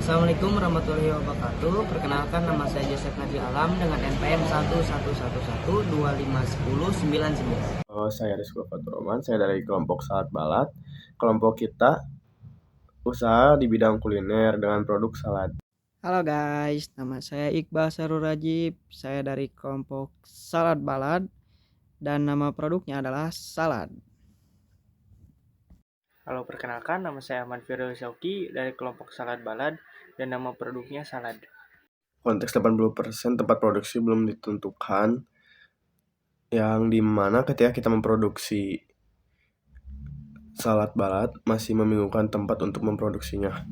Assalamualaikum warahmatullahi wabarakatuh. Perkenalkan, nama saya Joseph Naji Alam dengan NPM 111125199. Saya Rizko Faturrohman, saya dari kelompok Salad Balat. Kelompok kita usaha di bidang kuliner dengan produk salad. Halo guys, nama saya Iqbal Sarul Rajib. Saya dari kelompok Salad Balad dan nama produknya adalah salad. Halo, perkenalkan, nama saya Ahmad Firul Syauki dari kelompok Salad Balad dan nama produknya salad. Konteks 80% tempat produksi belum ditentukan, yang dimana ketika kita memproduksi salad balat masih membingungkan tempat untuk memproduksinya.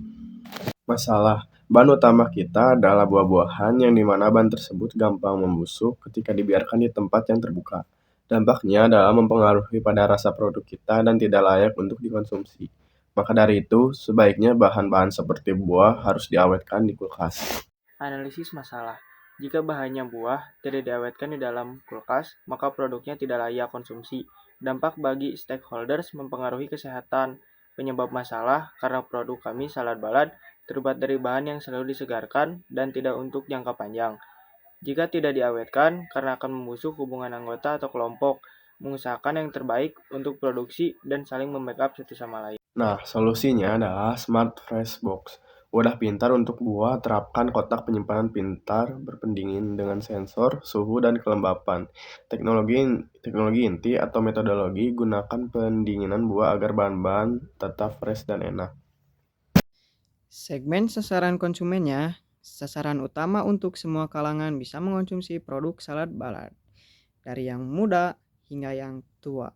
Masalah, bahan utama kita adalah buah-buahan yang dimana bahan tersebut gampang membusuk ketika dibiarkan di tempat yang terbuka. Dampaknya adalah mempengaruhi pada rasa produk kita dan tidak layak untuk dikonsumsi. Maka dari itu, sebaiknya bahan-bahan seperti buah harus diawetkan di kulkas. Analisis masalah. Jika bahannya buah tidak diawetkan di dalam kulkas, maka produknya tidak layak konsumsi. Dampak bagi stakeholders mempengaruhi kesehatan. Penyebab masalah karena produk kami salad balad terbuat dari bahan yang selalu disegarkan dan tidak untuk jangka panjang. Jika tidak diawetkan, karena akan membusuk hubungan anggota atau kelompok, mengusahakan yang terbaik untuk produksi dan saling membackup satu sama lain. Nah, solusinya adalah Smart Fresh Box. Wadah pintar untuk buah, terapkan kotak penyimpanan pintar berpendingin dengan sensor, suhu, dan kelembapan. Teknologi inti atau metodologi gunakan pendinginan buah agar bahan-bahan tetap fresh dan enak. Segmen sasaran konsumennya, sasaran utama untuk semua kalangan bisa mengonsumsi produk salad balad, dari yang muda hingga yang tua.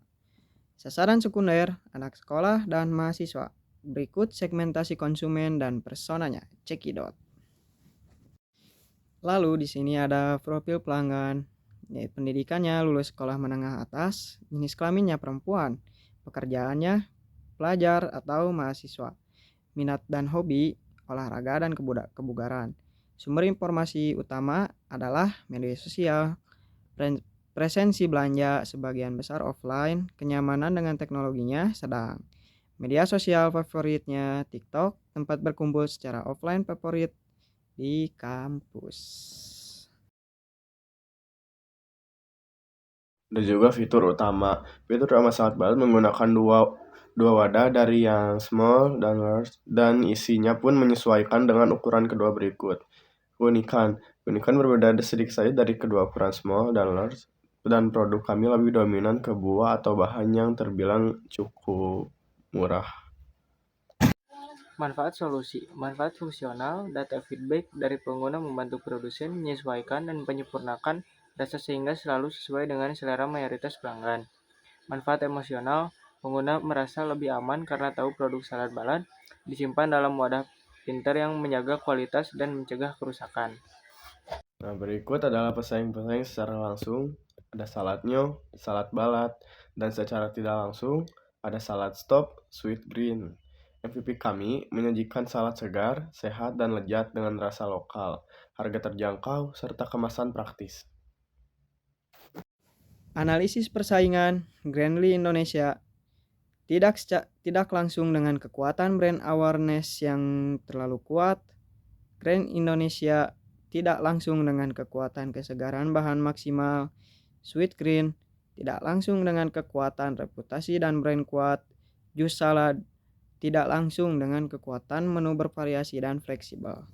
Sasaran sekunder, anak sekolah dan mahasiswa. Berikut segmentasi konsumen dan personanya. Cekidot. Lalu di sini ada profil pelanggan. Pendidikannya lulus sekolah menengah atas, jenis kelaminnya perempuan, pekerjaannya pelajar atau mahasiswa, minat dan hobi, olahraga dan kebugaran. Sumber informasi utama adalah media sosial, presensi belanja sebagian besar offline, kenyamanan dengan teknologinya sedang. Media sosial favoritnya TikTok, tempat berkumpul secara offline favorit di kampus. Dan juga fitur utama. Fitur utama Salad Balat menggunakan dua wadah dari yang small dan large, dan isinya pun menyesuaikan dengan ukuran kedua berikut. Keunikan berbeda sedikit saja dari kedua ukuran small dan large, dan produk kami lebih dominan ke buah atau bahan yang terbilang cukup murah. Manfaat solusi. Manfaat fungsional, data feedback dari pengguna membantu produsen menyesuaikan dan menyempurnakan rasa sehingga selalu sesuai dengan selera mayoritas pelanggan. Manfaat emosional, pengguna merasa lebih aman karena tahu produk salad balad disimpan dalam wadah pintar yang menjaga kualitas dan mencegah kerusakan. Nah, berikut adalah pesaing-pesaing secara langsung. Ada saladnya, salad balat, dan secara tidak langsung ada salad stop, sweet green. MVP kami menyajikan salad segar, sehat, dan lezat dengan rasa lokal, harga terjangkau, serta kemasan praktis. Analisis persaingan Grandly Indonesia tidak langsung dengan kekuatan brand awareness yang terlalu kuat. Grand Indonesia tidak langsung dengan kekuatan kesegaran bahan maksimal. Sweet Green tidak langsung dengan kekuatan reputasi dan brand kuat. Jus Salad tidak langsung dengan kekuatan menu bervariasi dan fleksibel.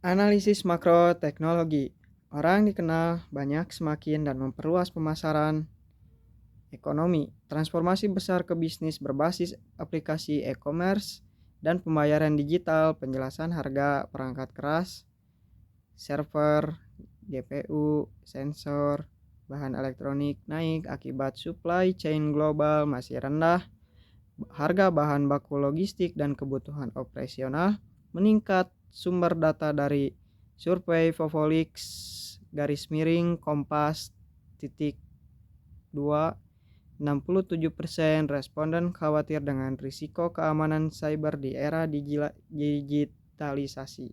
Analisis makro teknologi. Orang dikenal banyak semakin dan memperluas pemasaran. Ekonomi, transformasi besar ke bisnis berbasis aplikasi e-commerce dan pembayaran digital, penjelasan harga perangkat keras, server, GPU, sensor, bahan elektronik naik akibat supply chain global masih rendah, harga bahan baku logistik dan kebutuhan operasional meningkat. Sumber data dari survei Vovolix _Kompas titik 2, 67% responden khawatir dengan risiko keamanan cyber di era digitalisasi.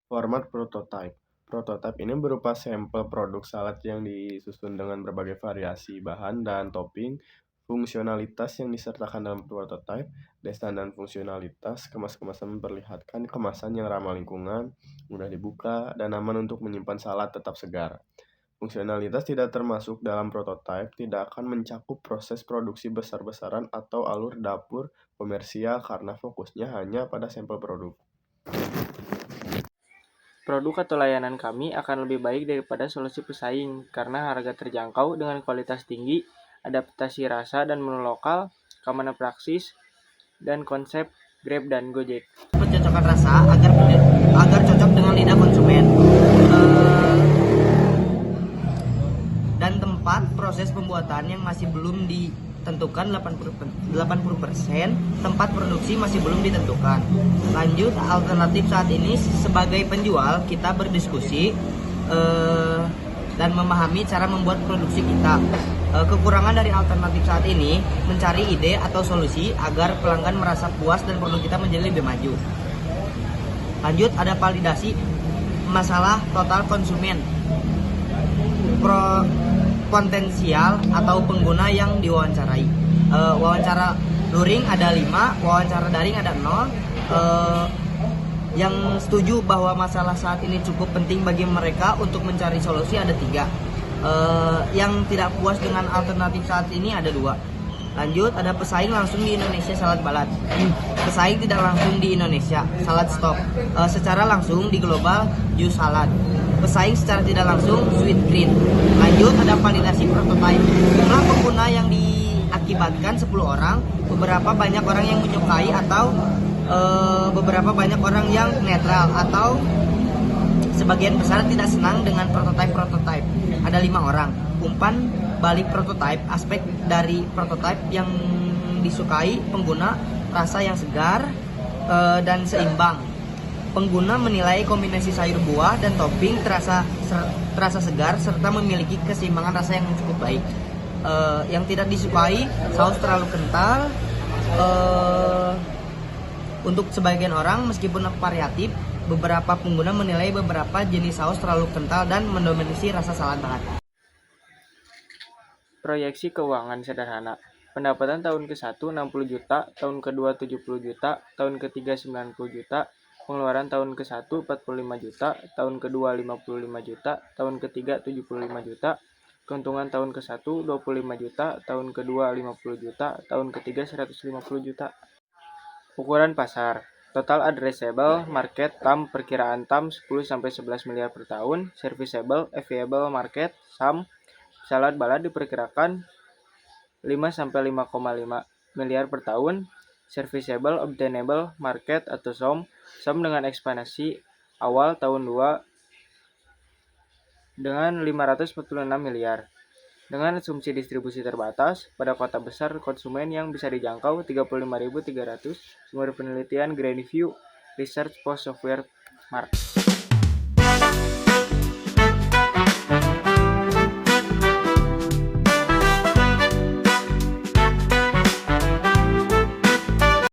Format prototype. Prototype ini berupa sampel produk salad yang disusun dengan berbagai variasi bahan dan topping. Fungsionalitas yang disertakan dalam prototipe, desain dan fungsionalitas kemas-kemasan memperlihatkan kemasan yang ramah lingkungan, mudah dibuka, dan aman untuk menyimpan salad tetap segar. Fungsionalitas tidak termasuk dalam prototipe tidak akan mencakup proses produksi besar-besaran atau alur dapur komersial karena fokusnya hanya pada sampel produk. Produk atau layanan kami akan lebih baik daripada solusi pesaing karena harga terjangkau dengan kualitas tinggi, adaptasi rasa dan menu lokal, keamanan praksis, dan konsep Grab dan Gojek. Pencocokan rasa agar cocok dengan lidah konsumen. Dan tempat proses pembuatan yang masih belum ditentukan 80%, tempat produksi masih belum ditentukan. Lanjut, alternatif saat ini sebagai penjual kita berdiskusi dan memahami cara membuat produksi kita. Kekurangan dari alternatif saat ini mencari ide atau solusi agar pelanggan merasa puas dan produk kita menjadi lebih maju. Lanjut, ada validasi masalah total konsumen. Potensial atau pengguna yang diwawancarai. Wawancara luring ada 5, wawancara daring ada 0. Yang setuju bahwa masalah saat ini cukup penting bagi mereka untuk mencari solusi ada 3. Yang tidak puas dengan alternatif saat ini ada 2. Lanjut, ada pesaing langsung di Indonesia salad balad. Pesaing tidak langsung di Indonesia salad stop. Secara langsung di global jus salad. Pesaing secara tidak langsung sweet green. Lanjut, ada validasi prototype. Jumlah pengguna yang diakibatkan 10 orang. Beberapa banyak orang yang menyukai atau beberapa banyak orang yang netral atau sebagian besar tidak senang dengan prototype. Ada 5 orang. Umpan balik prototype, aspek dari prototype yang disukai pengguna, rasa yang segar dan seimbang. Pengguna menilai kombinasi sayur buah dan topping terasa segar serta memiliki keseimbangan rasa yang cukup baik. Yang tidak disukai, saus terlalu kental. Untuk sebagian orang, meskipun variatif, beberapa pengguna menilai beberapa jenis saus terlalu kental dan mendominasi rasa salad balad. Proyeksi keuangan sederhana. Pendapatan tahun ke-1 60 juta, tahun ke-2 70 juta, tahun ke-3 90 juta, pengeluaran tahun ke-1 45 juta, tahun ke-2 55 juta, tahun ke-3 75 juta, keuntungan tahun ke-1 25 juta, tahun ke-2 50 juta, tahun ke-3 150 juta. Ukuran pasar. Total addressable market TAM perkiraan TAM 10-11 miliar per tahun, serviceable available market SAM salad balad diperkirakan 5-5,5 miliar per tahun, serviceable obtainable market atau SOM dengan ekspansi awal tahun 2 dengan 546 miliar. Dengan asumsi distribusi terbatas pada kota besar konsumen yang bisa dijangkau 35.300, sumber penelitian Grandview Research Post Software Mart.